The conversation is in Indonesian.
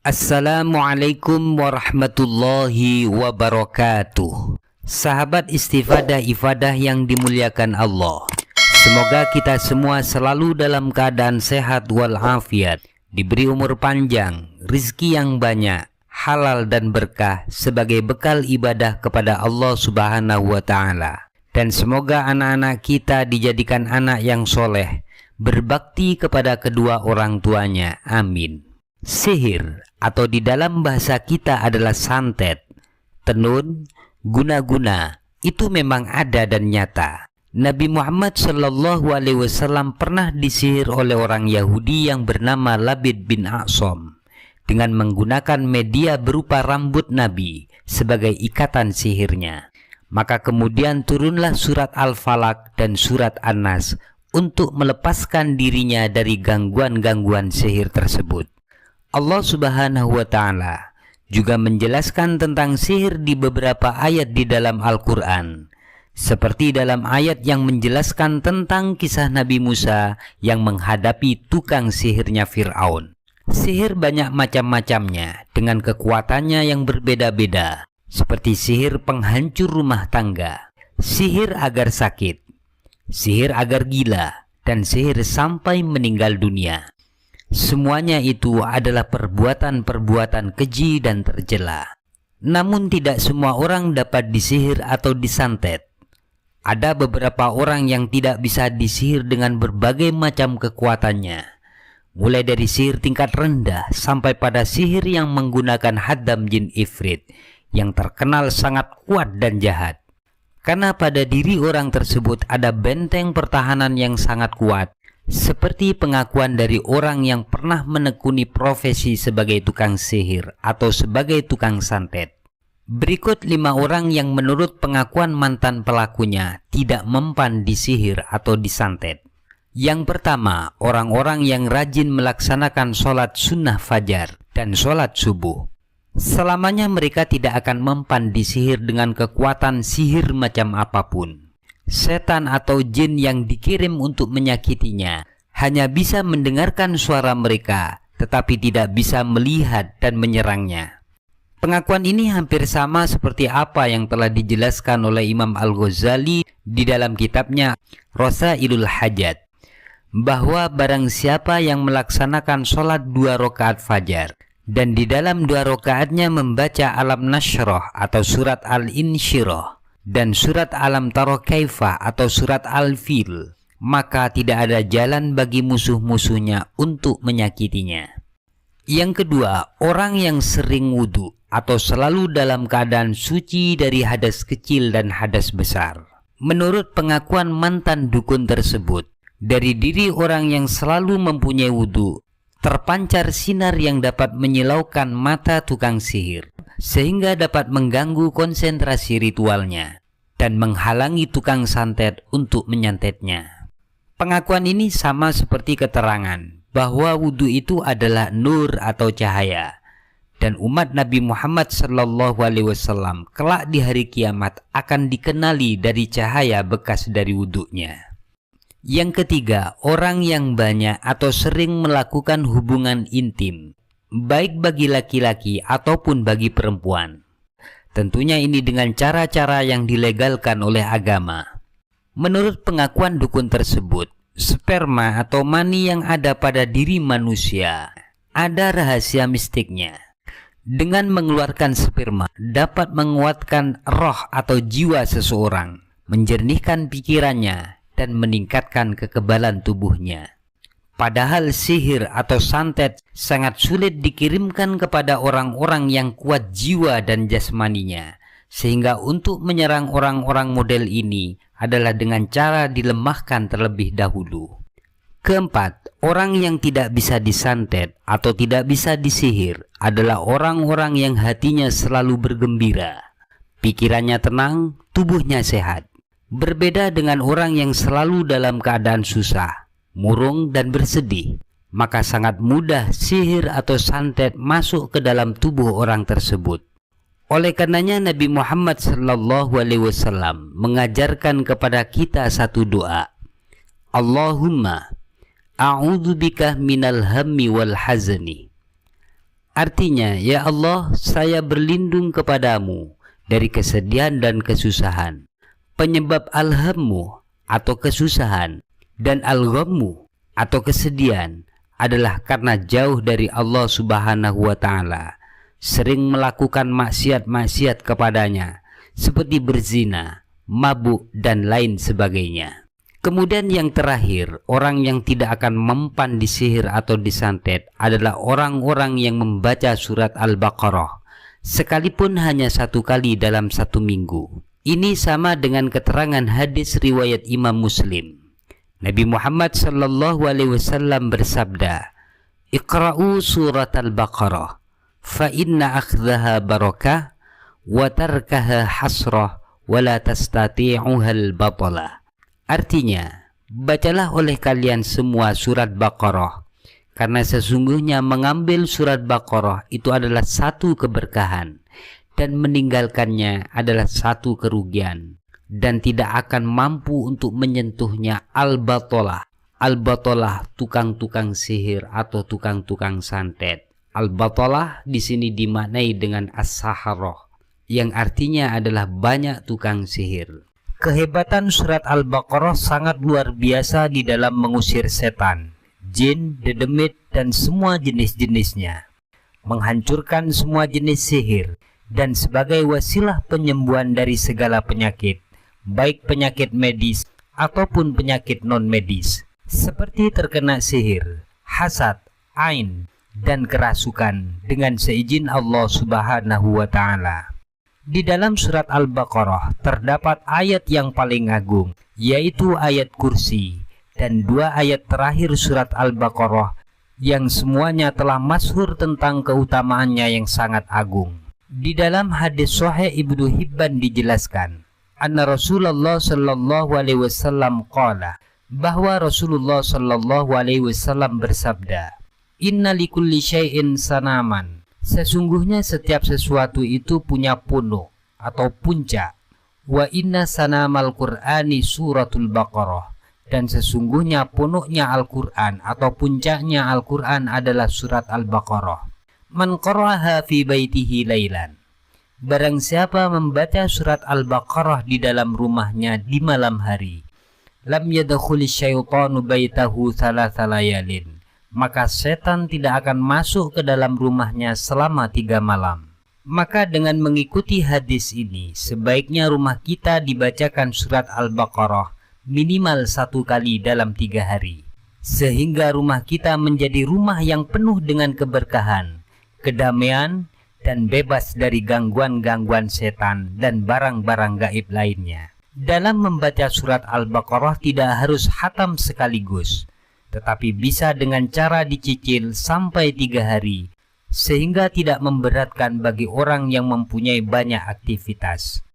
Assalamualaikum warahmatullahi wabarakatuh. Sahabat istifadah yang dimuliakan Allah, semoga kita semua selalu dalam keadaan sehat walafiat, diberi umur panjang, rizki yang banyak, halal dan berkah sebagai bekal ibadah kepada Allah Subhanahu wa Ta'ala. Dan semoga anak-anak kita dijadikan anak yang soleh, berbakti kepada kedua orang tuanya. Amin. Sihir atau di dalam bahasa kita adalah santet, tenun, guna-guna itu memang ada dan nyata. Nabi Muhammad SAW pernah disihir oleh orang Yahudi yang bernama Labid bin A'som dengan menggunakan media berupa rambut Nabi sebagai ikatan sihirnya. Maka kemudian turunlah surat Al-Falaq dan surat An-Nas untuk melepaskan dirinya dari gangguan-gangguan sihir tersebut. Allah Subhanahu wa Ta'ala juga menjelaskan tentang sihir di beberapa ayat di dalam Al-Quran, seperti dalam ayat yang menjelaskan tentang kisah Nabi Musa yang menghadapi tukang sihirnya Fir'aun. Sihir banyak macam-macamnya dengan kekuatannya yang berbeda-beda, seperti sihir penghancur rumah tangga, sihir agar sakit, sihir agar gila, dan sihir sampai meninggal dunia. Semuanya itu adalah perbuatan-perbuatan keji dan tercela. Namun tidak semua orang dapat disihir atau disantet. Ada beberapa orang yang tidak bisa disihir dengan berbagai macam kekuatannya, mulai dari sihir tingkat rendah sampai pada sihir yang menggunakan haddam jin ifrit yang terkenal sangat kuat dan jahat. Karena pada diri orang tersebut ada benteng pertahanan yang sangat kuat, seperti pengakuan dari orang yang pernah menekuni profesi sebagai tukang sihir atau sebagai tukang santet. Berikut 5 orang yang menurut pengakuan mantan pelakunya tidak mempan disihir atau disantet. Yang pertama, orang-orang yang rajin melaksanakan sholat sunnah fajar dan sholat subuh. Selamanya mereka tidak akan mempan disihir dengan kekuatan sihir macam apapun. Setan atau jin yang dikirim untuk menyakitinya hanya bisa mendengarkan suara mereka, tetapi tidak bisa melihat dan menyerangnya. Pengakuan ini hampir sama seperti apa yang telah dijelaskan oleh Imam Al-Ghazali di dalam kitabnya Rasailul Hajat, bahwa barang siapa yang melaksanakan sholat 2 rakaat fajar dan di dalam 2 rakaatnya membaca Alam Nashrah atau surat Al-Insyirah dan surat Alam Tara Kaifa atau surat Al-Fil, maka tidak ada jalan bagi musuh-musuhnya untuk menyakitinya. Yang kedua, orang yang sering wudhu atau selalu dalam keadaan suci dari hadas kecil dan hadas besar. Menurut pengakuan mantan dukun tersebut, dari diri orang yang selalu mempunyai wudhu terpancar sinar yang dapat menyilaukan mata tukang sihir, sehingga dapat mengganggu konsentrasi ritualnya dan menghalangi tukang santet untuk menyantetnya. Pengakuan ini sama seperti keterangan bahwa wudhu itu adalah nur atau cahaya, dan umat Nabi Muhammad SAW kelak di hari kiamat akan dikenali dari cahaya bekas dari wudhunya. Yang ketiga, orang yang banyak atau sering melakukan hubungan intim, baik bagi laki-laki ataupun bagi perempuan. Tentunya ini dengan cara-cara yang dilegalkan oleh agama. Menurut pengakuan dukun tersebut, sperma atau mani yang ada pada diri manusia ada rahasia mistiknya. Dengan mengeluarkan sperma dapat menguatkan roh atau jiwa seseorang, menjernihkan pikirannya, dan meningkatkan kekebalan tubuhnya. Padahal sihir atau santet sangat sulit dikirimkan kepada orang-orang yang kuat jiwa dan jasmaninya, sehingga untuk menyerang orang-orang model ini adalah dengan cara dilemahkan terlebih dahulu. Keempat, orang yang tidak bisa disantet atau tidak bisa disihir adalah orang-orang yang hatinya selalu bergembira, pikirannya tenang, tubuhnya sehat. Berbeda dengan orang yang selalu dalam keadaan susah, murung dan bersedih, maka sangat mudah sihir atau santet masuk ke dalam tubuh orang tersebut. Oleh karenanya Nabi Muhammad SAW mengajarkan kepada kita satu doa. Allahumma a'udzubika minal hammi wal hazani. Artinya, ya Allah, saya berlindung kepadamu dari kesedihan dan kesusahan. Penyebab alhammu atau kesusahan dan alghammu atau kesedihan adalah karena jauh dari Allah Subhanahu wa Ta'ala, sering melakukan maksiat-maksiat kepadanya seperti berzina, mabuk, dan lain sebagainya. Kemudian yang terakhir, orang yang tidak akan mempan disihir atau disantet adalah orang-orang yang membaca surat Al-Baqarah sekalipun hanya 1 kali dalam 1 minggu. Ini sama dengan keterangan hadis riwayat Imam Muslim. Nabi Muhammad sallallahu alaihi wasallam bersabda, "Iqra'u surat Al-Baqarah, fa inna akhdaha barakah wa tarkaha hasrah wa la tastati'uha al-batalah." Artinya, bacalah oleh kalian semua surat Baqarah, karena sesungguhnya mengambil surat Baqarah itu adalah satu keberkahan, dan meninggalkannya adalah satu kerugian, dan tidak akan mampu untuk menyentuhnya al-batalah. Al-batalah tukang-tukang sihir atau tukang-tukang santet. Al-batalah di sini dimaknai dengan as-saharah, yang artinya adalah banyak tukang sihir. Kehebatan surat Al-Baqarah sangat luar biasa di dalam mengusir setan, jin, dedemit, dan semua jenis-jenisnya, menghancurkan semua jenis sihir, dan sebagai wasilah penyembuhan dari segala penyakit, baik penyakit medis ataupun penyakit non-medis, seperti terkena sihir, hasad, ain, dan kerasukan dengan seizin Allah Subhanahu wa Ta'ala. Di dalam surat Al-Baqarah terdapat ayat yang paling agung, yaitu ayat kursi, dan 2 ayat terakhir surat Al-Baqarah yang semuanya telah masyhur tentang keutamaannya yang sangat agung. Di dalam hadis Sahih Ibnu Hibban dijelaskan, anna Rasulullah sallallahu alaihi wasallam qala, bahwa Rasulullah sallallahu alaihi wasallam bersabda, "Inna likulli syai'in sanaman." Sesungguhnya setiap sesuatu itu punya puncak atau puncak. Wa inna sanamal Qur'ani suratul Baqarah. Dan sesungguhnya punuknya Al-Quran atau puncaknya Al-Quran adalah surat Al-Baqarah. Man qara'aha fi baitihi lailan. Barang siapa membaca surat Al-Baqarah di dalam rumahnya di malam hari, lam yadkhuli syaitanu baitahu thalatha layalin. Maka setan tidak akan masuk ke dalam rumahnya selama 3 malam. Maka dengan mengikuti hadis ini, sebaiknya rumah kita dibacakan surat Al-Baqarah minimal 1 kali dalam 3 hari. Sehingga rumah kita menjadi rumah yang penuh dengan keberkahan, kedamaian, dan bebas dari gangguan-gangguan setan dan barang-barang gaib lainnya. Dalam membaca surat Al-Baqarah tidak harus khatam sekaligus, tetapi bisa dengan cara dicicil sampai 3 hari, sehingga tidak memberatkan bagi orang yang mempunyai banyak aktivitas.